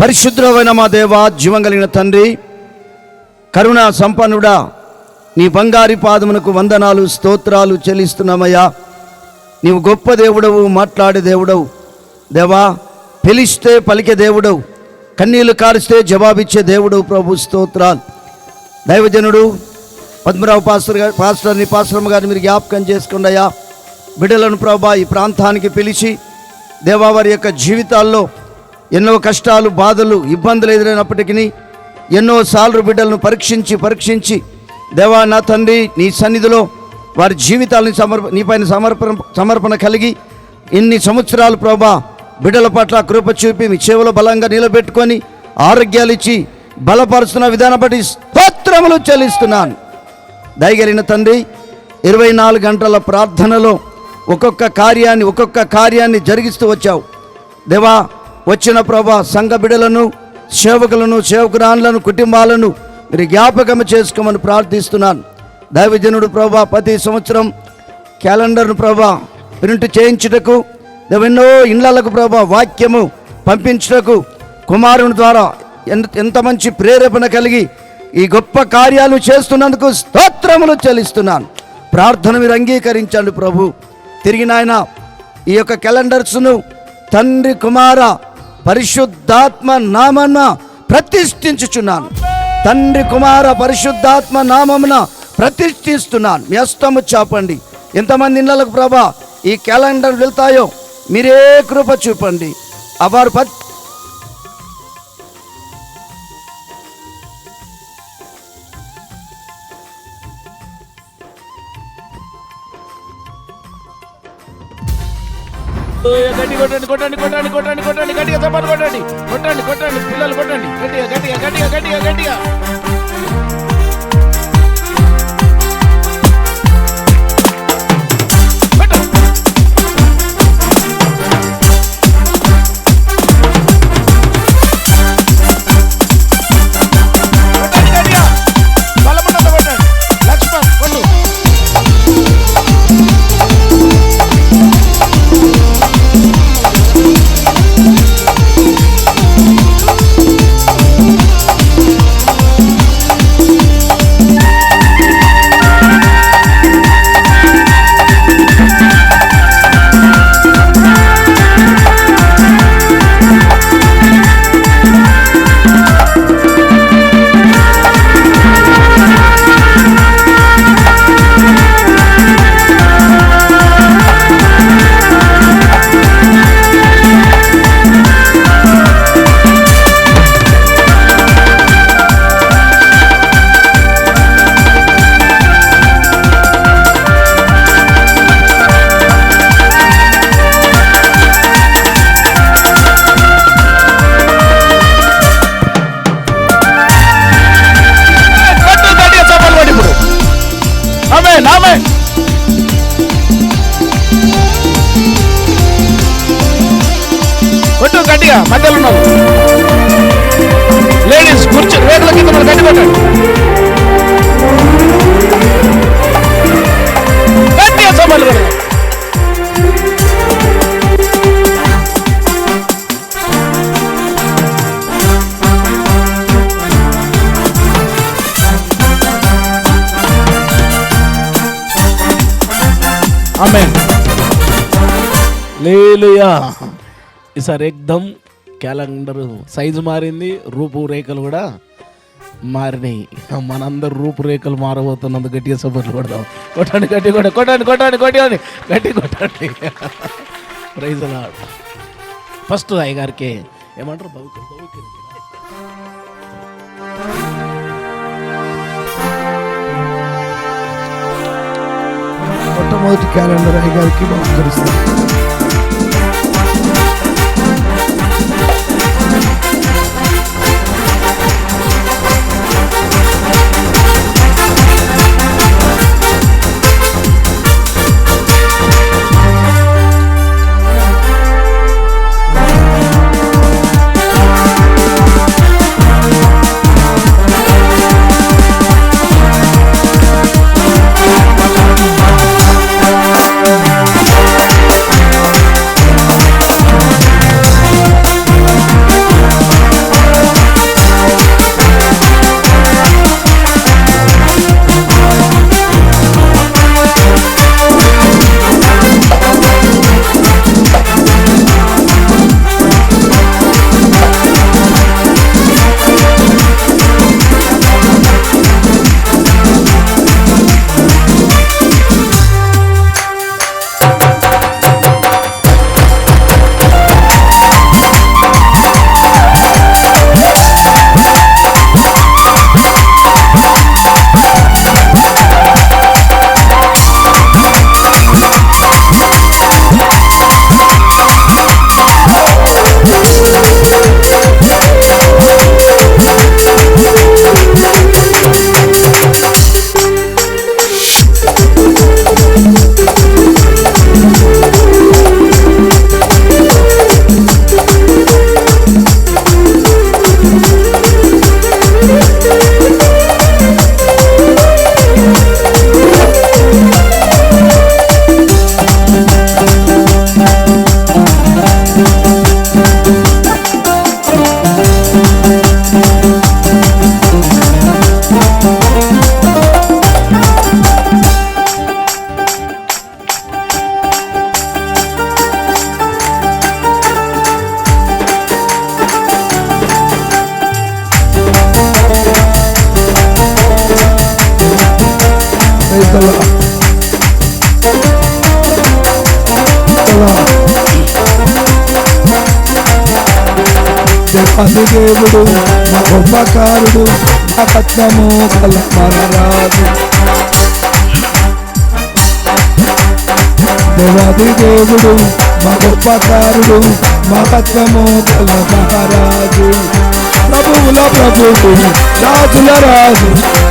పరిశుద్ధమైన మా దేవా, జీవం కలిగిన తండ్రి, కరుణా సంపన్నుడా, నీ బంగారి పాదమునకు వందనాలు స్తోత్రాలు చెల్లిస్తున్నామయ్యా. నీవు గొప్ప దేవుడవు, మాట్లాడే దేవుడవు దేవా. పిలిస్తే పలికే దేవుడవు, కన్నీళ్లు కారిస్తే జవాబిచ్చే దేవుడవు ప్రభు. స్తోత్రాలు. దైవజనుడు పద్మరావు పాస్టర్ని గారిని మీరు జ్ఞాపకం చేసుకోండి అయ్యా. బిడ్డలను ప్రభా ఈ ప్రాంతానికి పిలిచి దేవా, వారి యొక్క జీవితాల్లో ఎన్నో కష్టాలు, బాధలు, ఇబ్బందులు ఎదురైనప్పటికీ ఎన్నోసార్లు బిడ్డలను పరీక్షించి దేవా నా తండ్రి, నీ సన్నిధిలో వారి జీవితాలని నీపైన సమర్పణ కలిగి ఇన్ని సంవత్సరాలు ప్రభా బిడ్డల పట్ల కృప చూపి మీ సేవలో బలంగా నిలబెట్టుకొని ఆరోగ్యాలు ఇచ్చి బలపరుస్తున్న విధానం బట్టి స్తోత్రములు చెల్లిస్తున్నాను. దయగలిగిన తండ్రి, 24 గంటల ప్రార్థనలో ఒక్కొక్క కార్యాన్ని జరిగిస్తూ వచ్చావు దేవా. వచ్చిన ప్రభా సంఘ బిడ్డలను, సేవకులను, సేవకురాన్లను, కుటుంబాలను మీరు జ్ఞాపకం చేసుకోమని ప్రార్థిస్తున్నాను. దైవజనుడు ప్రభా ప్రతి సంవత్సరం క్యాలెండర్ను ప్రభా ప్రింట్ చేయించుటకు, ఎన్నో ఇళ్లకు ప్రభా వాక్యము పంపించుటకు కుమారుని ద్వారా ఎంత మంచి ప్రేరేపణ కలిగి ఈ గొప్ప కార్యాలు చేస్తున్నందుకు స్తోత్రములు చెల్లిస్తున్నాను. ప్రార్థన మీరు అంగీకరించండి ప్రభు. తిరిగి నాయన ఈ యొక్క క్యాలెండర్స్ను తండ్రి, కుమార, పరిశుద్ధాత్మ నామమున ప్రతిష్ఠించుచున్నాను. తండ్రి, కుమార, పరిశుద్ధాత్మ నామమున ప్రతిష్ఠిస్తున్నాను. మీ హస్తము చాపండి. ఎంతమంది ఇళ్లకు ప్రభా ఈ క్యాలెండర్ వెళ్తాయో మీరే కృప చూపండి. వారు కొట్టండి గట్టిగా చప్పట్లు కొట్టండి పిల్లలు కొట్టండి గట్టిగా. కొట్టు గట్టిగా. మధ్యలో ఉన్నారు లేడీస్ కూర్చో రేకుల కింద గట్టి కొట్టండి. గట్టిగా సభలు కొట్టండి. ఆమేన్. హల్లెలూయా. ఈసారి ఎక్దమ్ క్యాలెండర్ సైజు మారింది, రూపురేఖలు కూడా మారినాయి. మనందరూ రూపురేఖలు మారబోతున్నందుకు గట్టిగా సపోర్ట్లు కొడదాం. కొట్టండి గట్టి. Praise the lord. ఫస్ట్ అయ్యగారికి ఏమంటారు? మొట్టమొదటి క్యాలెండర్ అయ్యగారికి బహుకరిస్తారు. దేవాది దేవుడు మా ఉపకారుడు మా పద్మము గల మనరాజు దేవాది దేవుడు మా ఉపకారుడు మా పద్మము గల మహారాజు ప్రభువుల ప్రభువు రాజుల రాజు